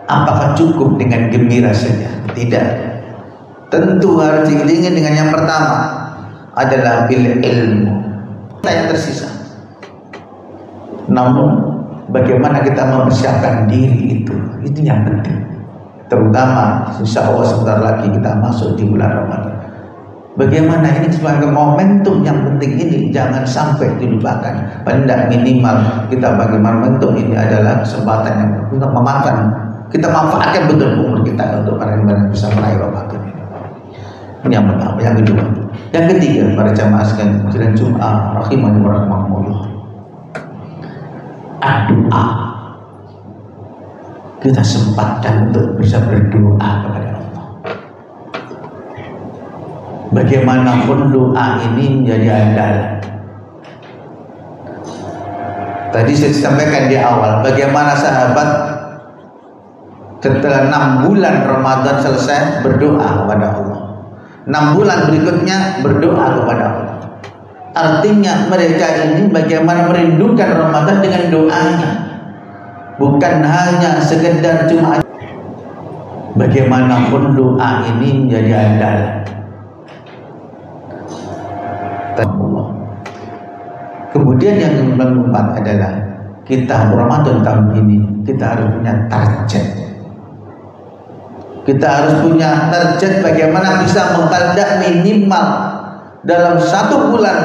Apakah cukup dengan gembira saja? Tidak. Tentu harus diiringi dengan yang pertama adalah bil ilmu. Yang tersisa. Namun bagaimana kita mempersiapkan diri itu yang penting. Terutama insya Allah sebentar lagi kita masuk di bulan Ramadan. Bagaimana ini sebagai momentum yang penting ini jangan sampai dilupakan. Pada minimal kita bagi momentum ini adalah kesempatan yang untuk memakan. Kita manfaatkan betul umur kita untuk para yang bisa meraih Ramadan ini. Ini yang pertama. Yang kedua, yang ketiga, para jamaah sekalian jalan Jumat rahimani wa rahmatullah. Doa. Kita sempatkan untuk bisa berdoa kepada Allah. Bagaimanapun doa ini menjadi andalan. Tadi saya sampaikan di awal, bagaimana sahabat setelah 6 bulan Ramadan selesai berdoa kepada Allah. 6 bulan berikutnya berdoa kepada Allah. Artinya mereka ini bagaimana merindukan Ramadan dengan doanya. Bukan hanya sekedar cuma. Bagaimanapun doa ini menjadi andalan. Kemudian yang keempat adalah kita Ramadan tahun ini kita harus punya target. Kita harus punya target bagaimana bisa mengkadak minimal dalam 1 bulan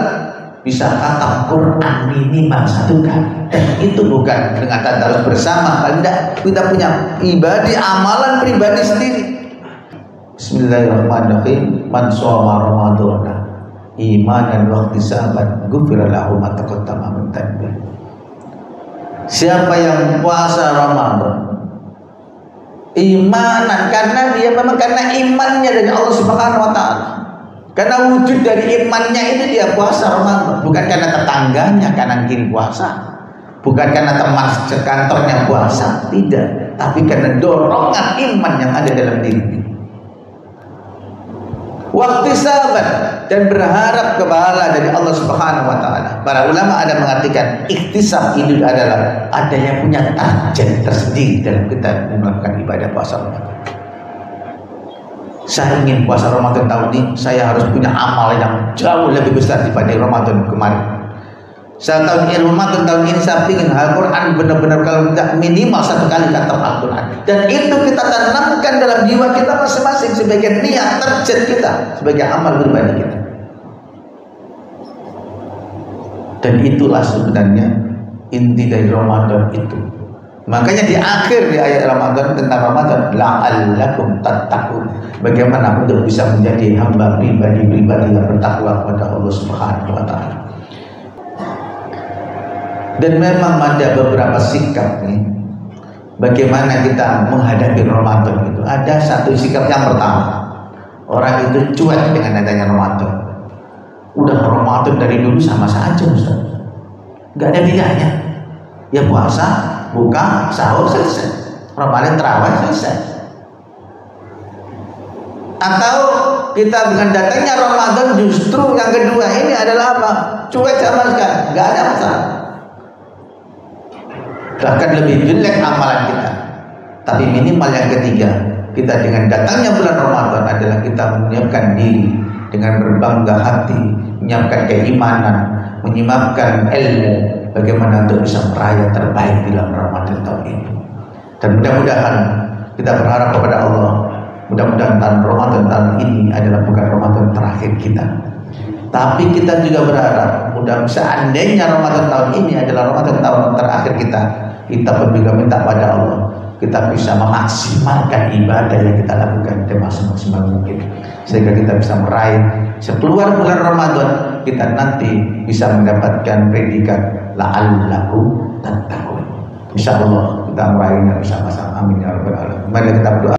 bisa khatam Quran minimal 1 kali. Dan itu bukan dengan tadarus bersama, tidak. Kita punya ibadah amalan pribadi sendiri. Bismillahirrahmanirrahim. Man shoma Ramadhana imanan wa ihtisaban ghufira lahu ma taqaddama min dhanbi. Siapa yang puasa Ramadan imanan karena dia memang karena imannya dari Allah Subhanahu wa taala. Karena wujud dari imannya itu dia puasa Ramadan, bukan karena tetangganya kanan kiri puasa, bukan karena teman sekantornya puasa, tidak, tapi karena dorongan iman yang ada dalam dirinya. Waktu sahabat dan berharap kepahala dari Allah Subhanahu wa taala. Para ulama ada mengatakan ikhtisab itu adalah ada yang punya target tersendiri dalam kita melakukan ibadah puasa Ramadan. Saya ingin puasa Ramadan tahun ini, saya harus punya amal yang jauh lebih besar dibanding Ramadan kemarin. Saya Ramadan tahun ini saya ingin Al-Quran benar-benar kalau tidak minimal 1 kali khatam Al-Quran. Dan itu kita tanamkan dalam jiwa kita masing-masing sebagai niat target kita, sebagai amal pribadi kita. Dan itulah sebenarnya inti dari Ramadan itu. Makanya di akhir di ayat Ramadan tentang Ramadan la'allakum tattaqun. Bagaimana untuk bisa menjadi hamba pribadi-pribadi yang bertakwa kepada Allah Subhanahu wa taala. Dan memang ada beberapa sikap nih bagaimana kita menghadapi Ramadan itu. Ada satu sikap yang pertama, orang itu cuek dengan adanya Ramadan. Udah Ramadan dari dulu sama saja Ustaz, nggak ada bedanya. Ya puasa, buka, sahur selesai, Ramadan terawih selesai. Atau kita dengan datangnya Ramadan justru yang kedua ini adalah apa? Cuek sama sekali, nggak ada masalah. Bahkan lebih jelek amalan kita. Tapi minimal yang ketiga, kita dengan datangnya bulan Ramadan adalah kita menyiapkan diri dengan berbangga hati, menyiapkan keimanan, menyiapkan ilmu, bagaimana untuk bisa meraya terbaik di dalam Ramadan tahun ini. Dan mudah-mudahan kita berharap kepada Allah, mudah-mudahan Ramadan tahun ini adalah bukan Ramadan terakhir kita. Tapi kita juga berharap mudah seandainya Ramadan tahun ini adalah Ramadan tahun terakhir kita pun juga minta pada Allah kita bisa memaksimalkan ibadah yang kita lakukan semaksimal mungkin sehingga kita bisa meraih sekeluar bulan Ramadan kita nanti bisa mendapatkan predikat la'allakum tattaqun. Insyaallah kita meraihnya bersama-sama. Amin ya rabbal alamin. Mari kita berdoa.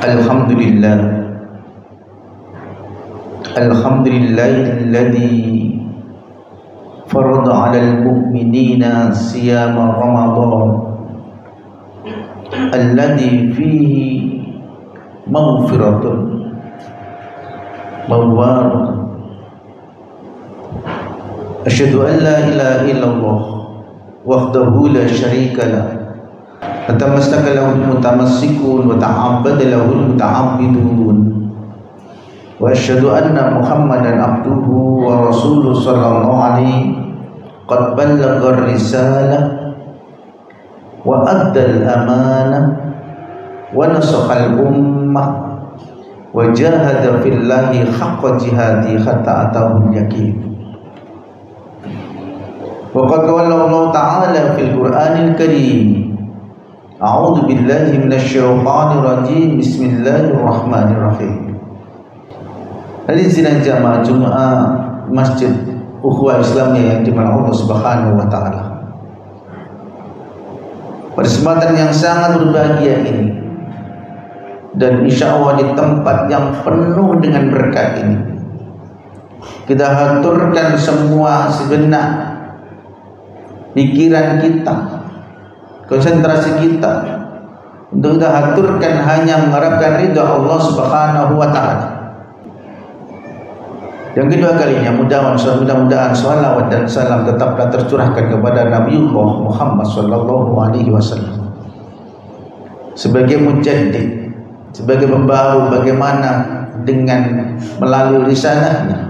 Alhamdulillah Alhamdulillahilladzi farada 'alal mu'minina siyama Ramadan alladzi fihi maghfiratun wa barakatun. Asyhadu an la ilaha illallah wahdahu la syarika lah, tamassaka lahul mutamassikun wa ta'abbada lahul muta'abbidun, wa asyhadu anna Muhammadan abduhu wa rasuluhu sallallahu alaihi qad ballagha ar-risalah wa addal amanah wa nasaha al-ummah wa jahada fillahi haqqa jihadi hatta atahul yaqin. Wa qad qala Allah ta'ala fil Qur'anil Karim, a'udzu billahi minasy syaithanir rajim, bismillahirrahmanirrahim. Hadirin jamaah Jumat Masjid Ukhuwah Islamiyah yang dimana Allah Subhanahu wa taala. Pada kesempatan yang sangat berbahagia ini, dan insya Allah di tempat yang penuh dengan berkat ini, kita haturkan semua segenap pikiran kita, konsentrasi kita untuk kita haturkan hanya mengharapkan ridha Allah Subhanahu wa taala. Yang kedua kalinya, mudah-mudahan salawat dan salam tetaplah tercurahkan kepada Nabiullah Muhammad sallallahu alaihi wasallam sebagai mujaddid, sebagai pembaru bagaimana dengan melalui risalahnya,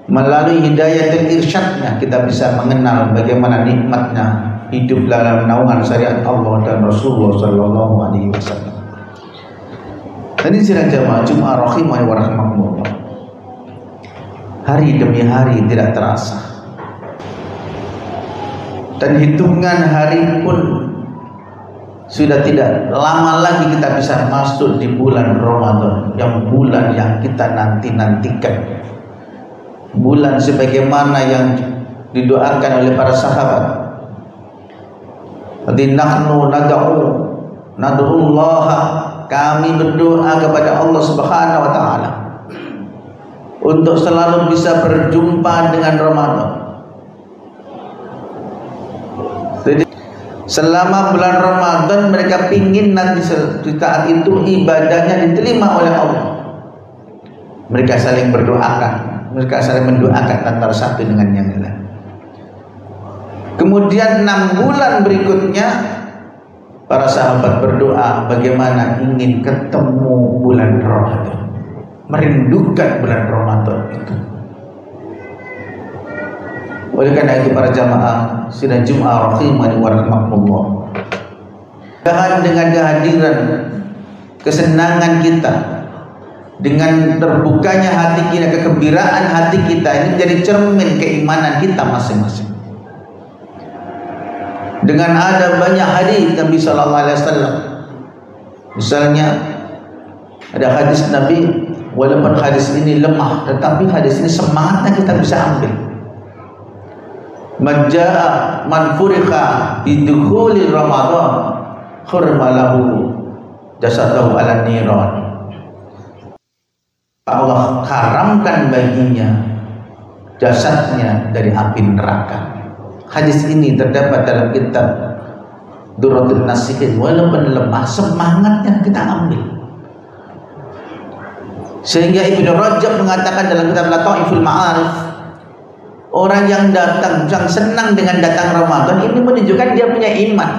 melalui hidayatul irsyadnya kita bisa mengenal bagaimana nikmatnya hidup dalam naungan syariat Allah dan Rasulullah sallallahu alaihi wasallam. Dan ini sidang jamaah Jumat rahimani wa rahimakumullah. Hari demi hari tidak terasa, dan hitungan hari pun sudah tidak lama lagi kita bisa masuk di bulan Ramadan, yang bulan yang kita nanti-nantikan, bulan sebagaimana yang didoakan oleh para sahabat. Nahnu nad'ullah, kami berdoa kepada Allah Subhanahu wa taala untuk selalu bisa berjumpa dengan Ramadan. Jadi selama bulan Ramadan mereka pingin nanti di saat itu ibadahnya diterima oleh Allah. Mereka saling berdoakan, mereka saling mendoakan antara satu dengan yang lain. Kemudian 6 bulan berikutnya para sahabat berdoa bagaimana ingin ketemu bulan Ramadan, merindukan bulan Ramadan itu. Oleh karena itu para jamaah sidang Jumat rahimani wa rahimakumullah, dengan kehadiran kesenangan kita, dengan terbukanya hati kita, kegembiraan hati kita, ini menjadi cermin keimanan kita masing-masing. Dengan ada banyak hadis Nabi sallallahu alaihi wasallam, misalnya ada hadis Nabi, walaupun hadis ini lemah tetapi hadis ini semangatnya kita bisa ambil. Man jaa man furiqa bidukhuli Ramadan khurmalahu jasadahu ala niran. Allah haramkan baginya jasadnya dari api neraka. Hadis ini terdapat dalam kitab Durratul Nasihin. Walaupun lemah, semangatnya kita ambil. Sehingga Ibnu Rajab mengatakan dalam kitab Lataiful Ma'arif, orang yang datang, yang senang dengan datang Ramadan ini menunjukkan dia punya iman.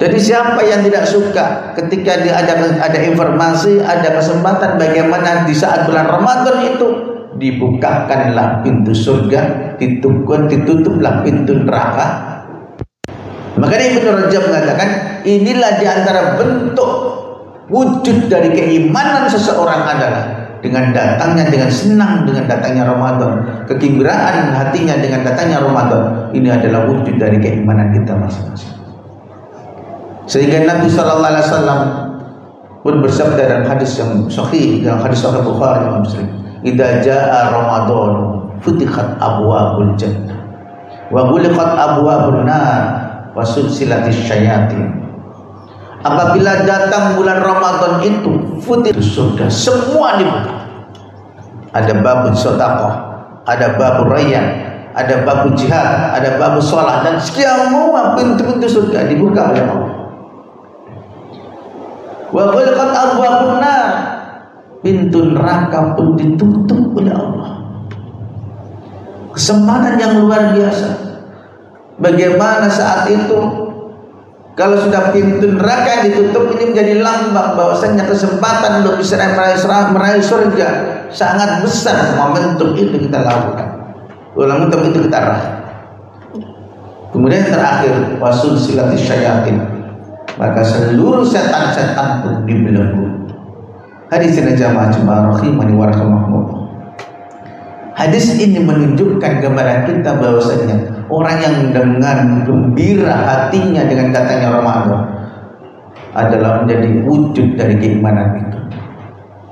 Jadi siapa yang tidak suka ketika dia ada informasi, ada kesempatan bagaimana di saat bulan Ramadan itu dibukakanlah pintu surga, ditutuplah pintu neraka. Makanya Ibnu Rajab mengatakan inilah diantara bentuk wujud dari keimanan seseorang adalah dengan datangnya, dengan senang dengan datangnya Ramadan, kegembiraan hatinya dengan datangnya Ramadan. Ini adalah wujud dari keimanan kita masing-masing. Sehingga Nabi sallallahu alaihi wasallam pun bersabda dalam hadis yang sahih, dalam hadis sahih Bukhari dan Muslim, "Idza jaa Ramadan futihat abwaabul jannah wa ghuliqat abwaabun nar wa sulsilatis syayatin." Apabila datang bulan Ramadan itu, futir surga semua dibuka. ada babun sedekah, ada babun rayyan, ada babun jihad, ada babun shalah, dan sekian semua pintu-pintu surga dibuka oleh Allah. Wa ghulqat abwabun nar, pintu neraka pun ditutup oleh Allah. Kesempatan yang luar biasa. Bagaimana saat itu kalau sudah pintu neraka ditutup, ini menjadi lambang bahwasanya kesempatan untuk bisa meraih surga sangat besar. Momentum itu kita lakukan, momentum itu kita raih. Kemudian terakhir, wasul silati syayatin, maka seluruh setan-setan pun dibelenggu. Hadis ini jamaah rahimani wa rahimakumullah. Hadis ini menunjukkan kepada kita bahwasanya orang yang dengan gembira hatinya dengan datangnya Ramadan adalah menjadi wujud dari keimanan itu.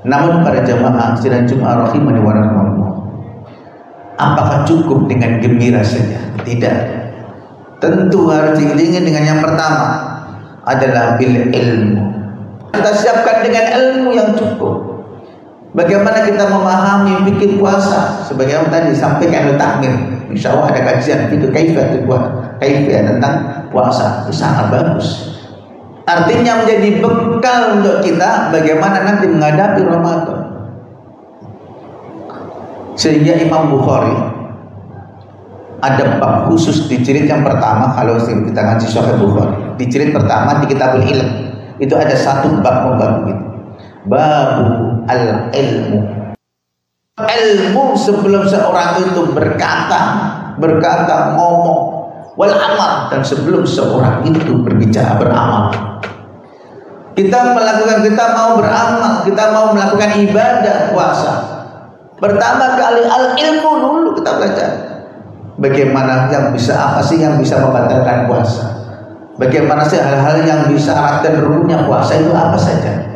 Namun para jamaah sidang Jumat rahimani wa rahimakumullah, apakah cukup dengan gembira saja? Tidak. Tentu harus diiringi dengan yang pertama adalah bil ilmu. Kita siapkan dengan ilmu yang cukup. Bagaimana kita memahami fikih puasa, sebagaimana tadi disampaikan oleh takmir. Insya Allah ada kajian fikih kaifiyah tentang puasa, itu sangat bagus. Artinya menjadi bekal untuk kita bagaimana nanti menghadapi Ramadan. Sehingga Imam Bukhari ada bab khusus di jilid yang pertama. Kalau kita ngaji Sahih Bukhari, di jilid pertama di Kitabul Ilm itu ada satu bab begitu. Babu al-ilmu. Ilmu sebelum seorang itu berkata, ngomong, wal amal, dan sebelum seorang itu berbicara, beramal. Kita mau beramal, kita mau melakukan ibadah puasa. Pertama kali al-ilmu dulu kita belajar. Bagaimana apa sih yang bisa membatalkan puasa? Bagaimana sih hal-hal yang bisa syarat dan rukunnya puasa itu apa saja?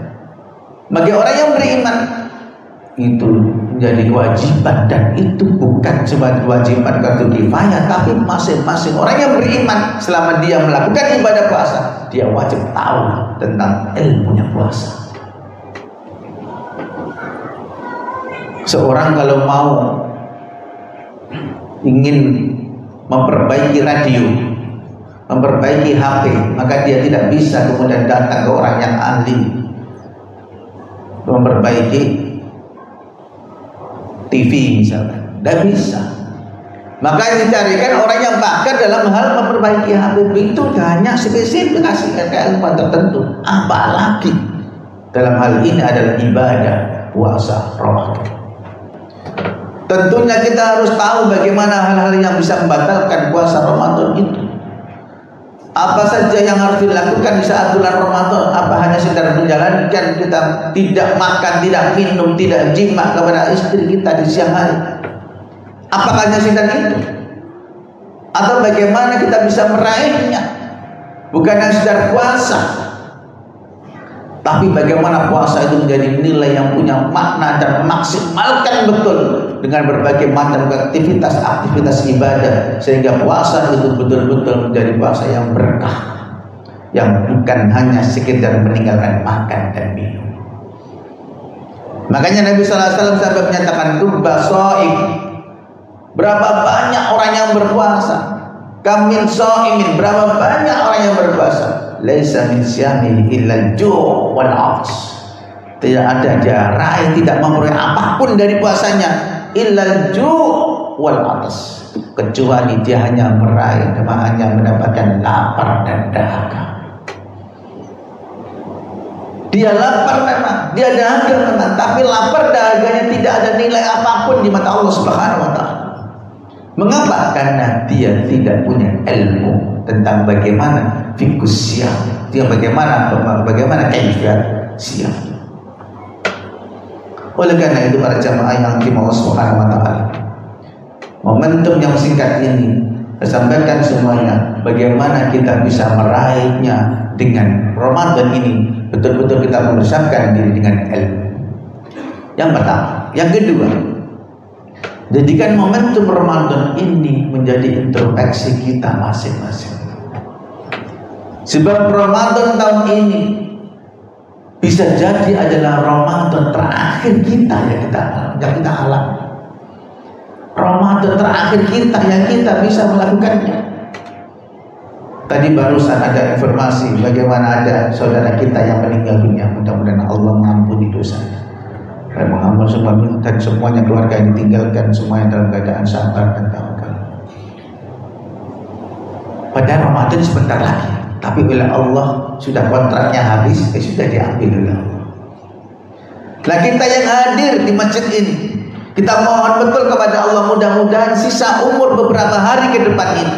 Bagi orang yang beriman itu menjadi kewajiban, dan itu bukan cuma kewajiban fardu kifayah, tapi masing-masing orang yang beriman selama dia melakukan ibadah puasa, dia wajib tahu tentang ilmunya puasa. Seorang kalau mau ingin memperbaiki radio, memperbaiki HP, maka dia tidak bisa kemudian datang ke orang yang ahli memperbaiki TV misalnya, tidak bisa. Maka yang dicarikan orang yang pakar dalam hal memperbaiki HP itu hanya spesifikasi keilmuan tertentu. Apalagi dalam hal ini adalah ibadah puasa Ramadan. Tentunya kita harus tahu bagaimana hal-hal yang bisa membatalkan puasa Ramadan itu. Apa saja yang harus dilakukan di saat bulan Ramadan? Apa hanya sekedar menjalankan kita tidak makan, tidak minum, tidak jima kepada istri kita di siang hari? Apakah hanya sekedar itu? Atau bagaimana kita bisa meraihnya? Bukan hanya sekedar puasa, tapi bagaimana puasa itu menjadi nilai yang punya makna dan maksimalkan betul dengan berbagai macam aktivitas ibadah, sehingga puasa itu betul-betul menjadi puasa yang berkah, yang bukan hanya sekedar meninggalkan makan dan minum. Makanya Nabi SAW sampai menyatakan rubba shaim, berapa banyak orang yang berpuasa, kamin shaimin, berapa banyak orang yang berpuasa, laisa min syami illa ju' wal 'aths, tidak ada dia raih, tidak memperoleh apapun dari puasanya illal ju' wal 'aths, kecuali dia hanya meraih, hanya mendapatkan lapar dan dahaga. Dia lapar memang, dia dahaga memang, tapi lapar dahaganya tidak ada nilai apapun di mata Allah Subhanahu wa taala. Mengapa? Karena dia tidak punya ilmu tentang bagaimana fikus siam, dia bagaimana kaifiyat siam. Oleh karena itu para jamaah yang dimau Allah Subhanahu wa taala, momentum yang singkat ini saya sampaikan semuanya, bagaimana kita bisa meraihnya dengan Ramadan ini, betul-betul kita mempersiapkan diri dengan ilmu. Yang pertama. Yang kedua, jadikan momentum Ramadan ini menjadi introspeksi kita masing-masing. Sebab Ramadan tahun ini bisa jadi adalah Ramadan terakhir terakhir kita yang kita alami. Ramadan terakhir kita yang kita bisa melakukannya. Tadi barusan ada informasi bagaimana ada saudara kita yang meninggal dunia. Mudah-mudahan Allah mengampuni dosanya dan mengampuni semua, dan semuanya keluarga yang ditinggalkan semuanya dalam keadaan sabar dan tawakal. Padahal Ramadan sebentar lagi, tapi oleh Allah sudah kontraknya habis, sudah diambil oleh Allah. Nah, kita yang hadir di masjid ini, kita mohon betul kepada Allah, mudah-mudahan sisa umur beberapa hari ke depan ini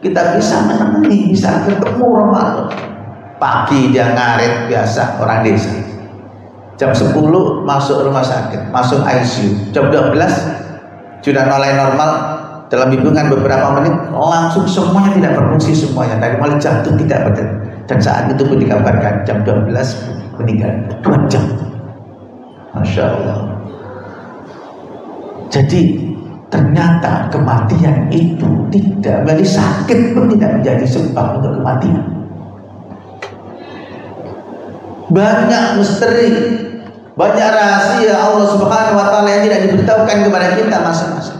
kita bisa menemani, bisa ketemu Ramadan. Pagi dia ngaret biasa orang desa, jam 10 masuk rumah sakit, masuk ICU, jam 12 sudah mulai normal, dalam hitungan beberapa menit langsung semuanya tidak berfungsi, semuanya dari mulai jantung tidak berdetak, dan saat itu pun dikabarkan jam 12 meninggal, 2 jam. Masya Allah. Jadi ternyata kematian itu tidak menjadi sakit pun tidak menjadi sebab untuk kematian. Banyak misteri, banyak rahasia Allah Subhanahu wa Ta'ala yang tidak diberitahukan kepada kita masing-masing.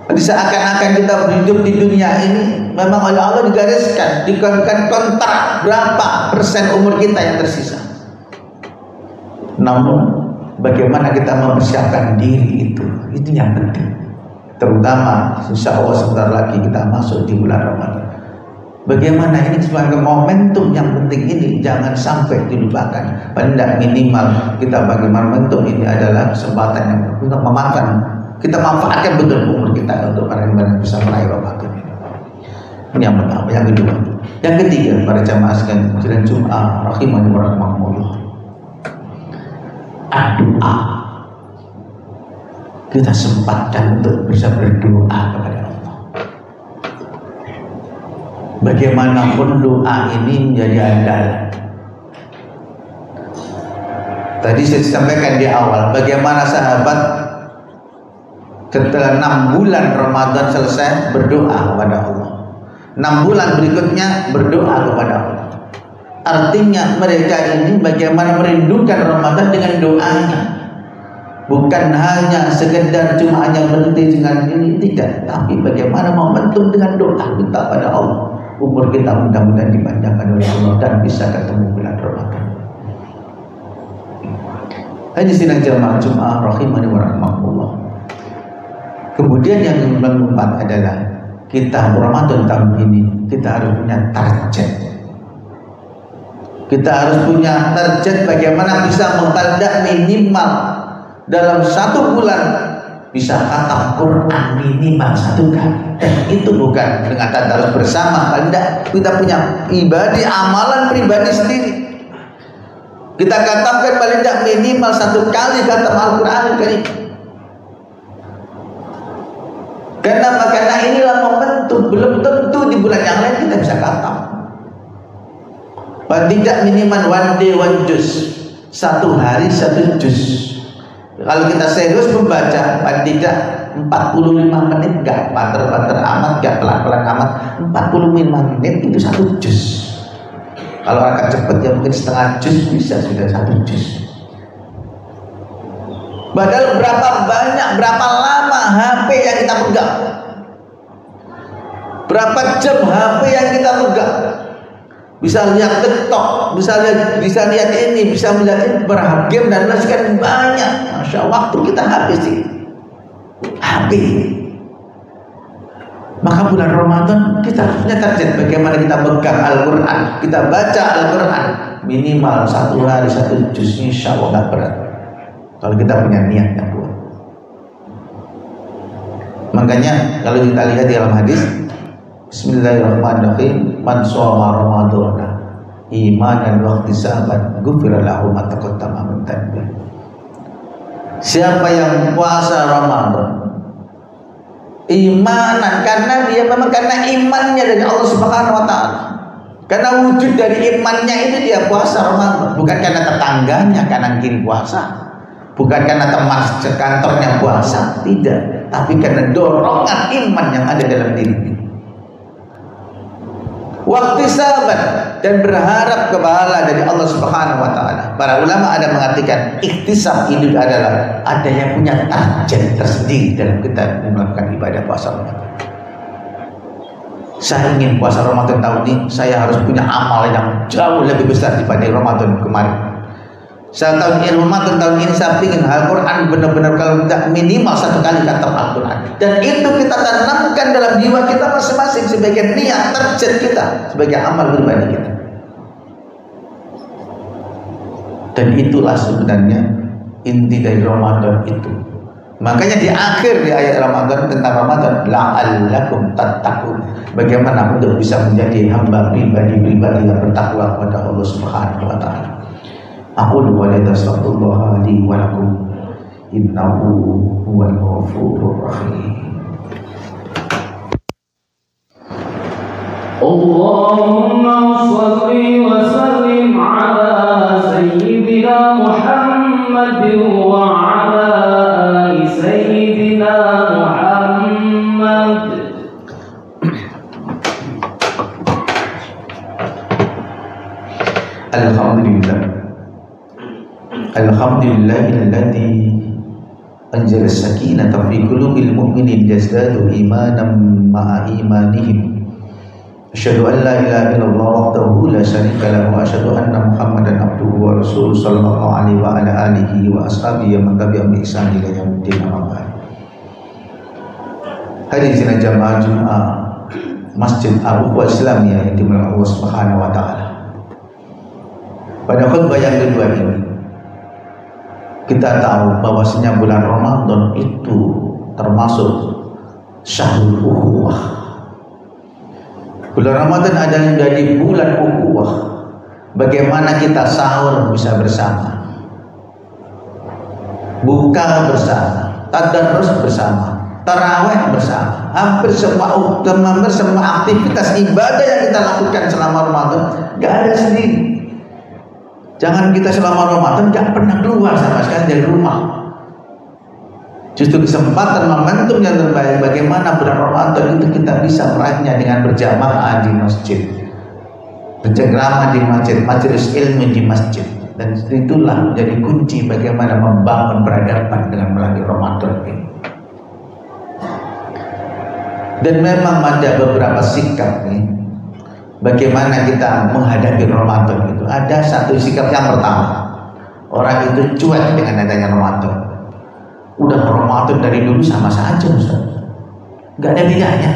Jadi seakan-akan kita hidup di dunia ini memang oleh Allah digariskan, dikatakan kontrak berapa persen umur kita yang tersisa. Namun bagaimana kita mempersiapkan diri itu yang penting. Terutama insya Allah sebentar lagi kita masuk di bulan Ramadan. Bagaimana ini sebagai momentum yang penting ini jangan sampai dilupakan. Paling minimal kita bagi momentum ini adalah kesempatan yang untuk memakan. Kita manfaatkan betul umur kita untuk para yang bisa meraih Ramadan ini. Ini yang pertama. Yang kedua, yang ketiga, para jamaah sekalian jalan Jumat rahimani wa rahmatullah. Doa. Kita sempatkan untuk bisa berdoa kepada Allah. Bagaimanapun doa ini menjadi andalan. Tadi saya sampaikan di awal bagaimana sahabat setelah 6 bulan Ramadan selesai berdoa kepada Allah. 6 bulan berikutnya berdoa kepada Allah. Artinya mereka ini bagaimana merindukan Ramadan dengan doanya. Bukan hanya sekedar cuma hanya berhenti dengan ini, tidak. Tapi bagaimana momentum dengan doa, minta pada Allah. Umur kita mudah-mudahan dipanjangkan oleh Allah dan bisa ketemu bulan Ramadan. Hadirin jamaah Jumat rahimani wa rahmatullah. Kemudian yang keempat adalah kita Ramadan tahun ini kita harus punya target. Kita harus punya target bagaimana bisa mengkadak minimal dalam 1 bulan bisa khatam Quran minimal 1 kali. Itu bukan dengan tadarus bersama, tidak. Kita punya ibadah amalan pribadi sendiri. Kita khatamkan paling tidak minimal 1 kali khatam Al-Quran Karim. Karena inilah momentum. Belum tentu di bulan yang lain kita bisa khatam. Tidak minimal 1 day 1 juz, 1 hari 1 juz. Kalau kita serius membaca, paling tidak 45 menit, gak pater-pater amat, gak pelan-pelan amat, 45 menit itu 1 juz. Kalau agak cepat ya mungkin setengah juz bisa sudah 1 juz. Padahal berapa banyak, berapa lama HP yang kita pegang, berapa jam HP yang kita pegang. Bisa lihat TikTok, bisa lihat ini, bisa melihat ini, bergame dan lain sebagainya banyak. Masya Allah, waktu kita habis di HP. Maka bulan Ramadan kita punya target bagaimana kita pegang Al-Quran, kita baca Al-Quran minimal 1 hari 1 juz, insya Allah gak berat. Kalau kita punya niat yang kuat. Makanya kalau kita lihat di dalam hadis, Bismillahirrahmanirrahim. Man shoma Ramadhana imanan wa ihtisaban ghufira lahu ma taqaddama min dhanbi. Siapa yang puasa Ramadan imanan, karena dia memang karena imannya dari Allah Subhanahu wa Ta'ala, karena wujud dari imannya itu dia puasa Ramadan, bukan karena tetangganya kanan kiri puasa, bukan karena teman sekantornya puasa, tidak, tapi karena dorongan iman yang ada dalam dirinya. waqtisaban, dan berharap kepahala dari Allah Subhanahu wa taala. Para ulama ada mengartikan iktisab itu adalah ada yang punya target tersendiri dalam kita melakukan ibadah puasa Ramadan. Saya ingin puasa Ramadan tahun ini saya harus punya amal yang jauh lebih besar dibanding Ramadan kemarin. Saya Ramadan tahun ini saya ingin Al-Quran benar-benar kalau tidak minimal 1 kali khatam Al-Quran. Dan itu kita tanamkan dalam jiwa kita masing-masing sebagai niat target kita, sebagai amal pribadi kita. Dan itulah sebenarnya inti dari Ramadan itu. Makanya di akhir di ayat Ramadan tentang Ramadan, la'allakum tattaqun. Bagaimana untuk bisa menjadi hamba pribadi-pribadi yang bertakwa kepada Allah Subhanahu wa taala. Aqulu wa la astaghfirullah li wa lakum innahu huwal ghafurur rahim. Allahumma shalli wa sallim ala sayyidina Muhammadin wa ala ali sayyidina Muhammad. Alhamdulillah. Alhamdulillahilladzi anzala as-sakinata fi qulubil mu'minin yazdadu imanan ma'a imanihim. Asyhadu an la ilaha illallah wahdahu la syarika lahu wa asyhadu anna Muhammadan abduhu wa rasuluhu sallallahu alaihi wa ala alihi wa ashabihi man tabi'ahum bi ihsan ila yaumil qiyamah. Hadirin jamaah Jumat Masjid Al-Ukhuwah Islamiyah yang dimuliakan Allah Subhanahu wa taala. Pada khutbah yang kedua ini kita tahu bahwasanya bulan Ramadan itu termasuk syahrul ukhuwah. Bulan Ramadan adalah menjadi bulan ukhuwah. Bagaimana kita sahur bisa bersama, buka bersama, tadarus bersama, tarawih bersama. Hampir semua aktivitas ibadah yang kita lakukan selama Ramadan gak ada sendiri. Jangan kita selama Ramadan gak pernah keluar sama sekali dari rumah. Justru kesempatan momentum yang terbaik bagaimana bulan Ramadan itu kita bisa meraihnya dengan berjamaah di masjid, bercengkrama di masjid, majelis ilmu di masjid. Dan itulah menjadi kunci bagaimana membangun peradaban dengan melalui Ramadan ini. Dan memang ada beberapa sikap nih bagaimana kita menghadapi Ramadan itu. Ada satu sikap yang pertama, orang itu cuek dengan adanya Ramadan. Udah Ramadan dari dulu sama saja Ustaz, gak ada bedanya.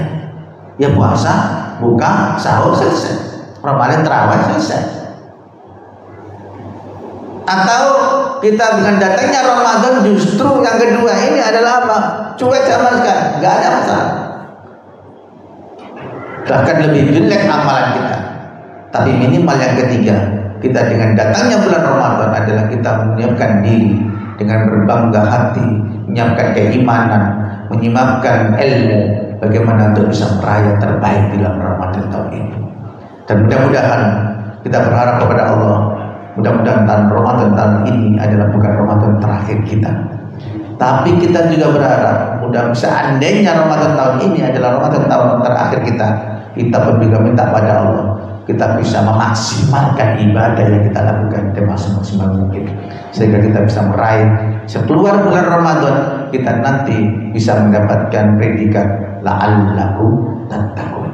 Ya puasa, buka, sahur, selesai. Ramadan terawih selesai. Atau kita dengan datangnya Ramadan justru yang kedua ini adalah apa? Cuek sama sekali, gak ada masalah. Bahkan lebih jelek amalan kita. Tapi minimal yang ketiga, kita dengan datangnya bulan Ramadan adalah kita menyiapkan diri dengan berbangga hati, menyiapkan keimanan, menyiapkan ilmu, bagaimana untuk bisa meraya terbaik di dalam Ramadan tahun ini. Dan mudah-mudahan kita berharap kepada Allah, mudah-mudahan tahun Ramadan tahun ini adalah bukan Ramadan terakhir kita. Tapi kita juga berharap mudah seandainya Ramadan tahun ini adalah Ramadan tahun terakhir kita pun juga minta pada Allah kita bisa memaksimalkan ibadah yang kita lakukan semaksimal mungkin, sehingga kita bisa meraih sekeluar bulan Ramadan kita nanti bisa mendapatkan predikat la'allakum tattaqun.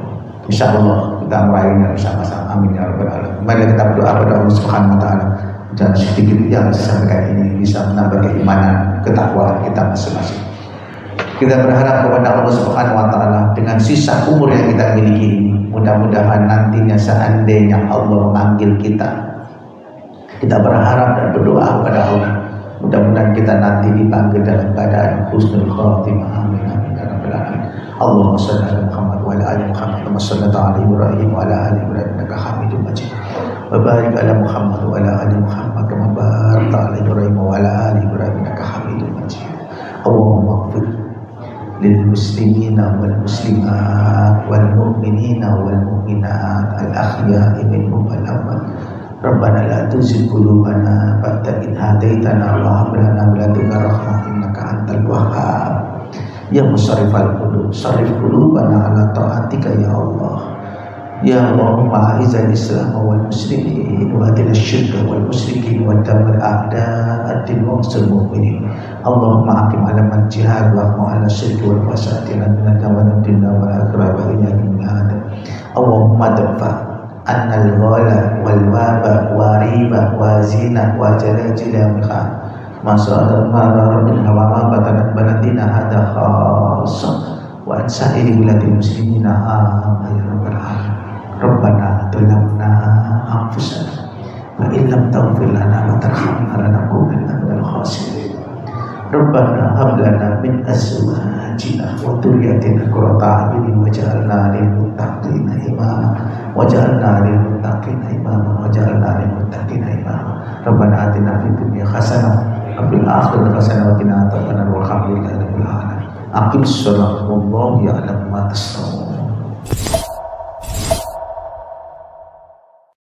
Insyaallah kita meraihnya bersama-sama. Amin ya rabbal alamin. Mari kita berdoa pada Allah Subhanahu wa taala dan sedikit yang saya sampaikan ini bisa menambah keimanan, ketakwaan kita masing-masing. Kita berharap kepada Allah Subhanahu wa taala dengan sisa umur yang kita miliki ini, mudah-mudahan nantinya seandainya Allah memanggil kita berharap dan berdoa kepada Allah, mudah-mudahan kita nanti dipanggil dalam keadaan husnul khatimah. Amin amin ya rabbal alamin. Allahumma shalli ala Muhammad wa ala ali Muhammad kama shallaita ala Ibrahim wa ala ali Ibrahim innaka Hamidum Majid. Wa barik ala Muhammad wa ala ali Muhammad kama barakta ala Ibrahim wa ala ali Ibrahim innaka Hamidum Majid. Allahumma ighfir lil muslimina wal muslimat wal mu'minina wal mu'minat al ahya'i minhum wal amwat. Rabbana la tuzigh qulubana ba'da idh hadaitana wa hab lana min ladunka rahmah innaka antal wahhab. Ya musarrifal qulub, sarrif qulubana ala ta'atika ya Allah. Ya Allahumma a'izal Islam wal muslimin wa adil asyirka wal musyrikin wa damir a'da'ad-din wa usul mu'minin. Allahumma hakim ala man jihad wa ahmu ala syirki wal fasadi lanna wa nadinna wa akhirah wa inya'in Allahumma dafa annal ghala wal waba wa riba wa zina wa jalajil amikha masalah marar min hawa ma batanat baladina hada khassa wa ansa'ili wiladil muslimina amin ya rabbal alamin. Rabbana zalamna anfusana wa in lam taghfir lana wa tarhamna lanakunanna minal khasirin. Rabbana hab lana min azwajina wa dhurriyyatina qurrata a'yunin waj'alna lil muttaqina imama waj'alna lil muttaqina imama waj'alna lil muttaqina imama. Rabbana atina fid dunya hasanah wa fil akhirati hasanah wa qina adzabannar walhamdulillahi rabbil alamin. Aqim shalah wallahu ya'lamu ma tasna'un.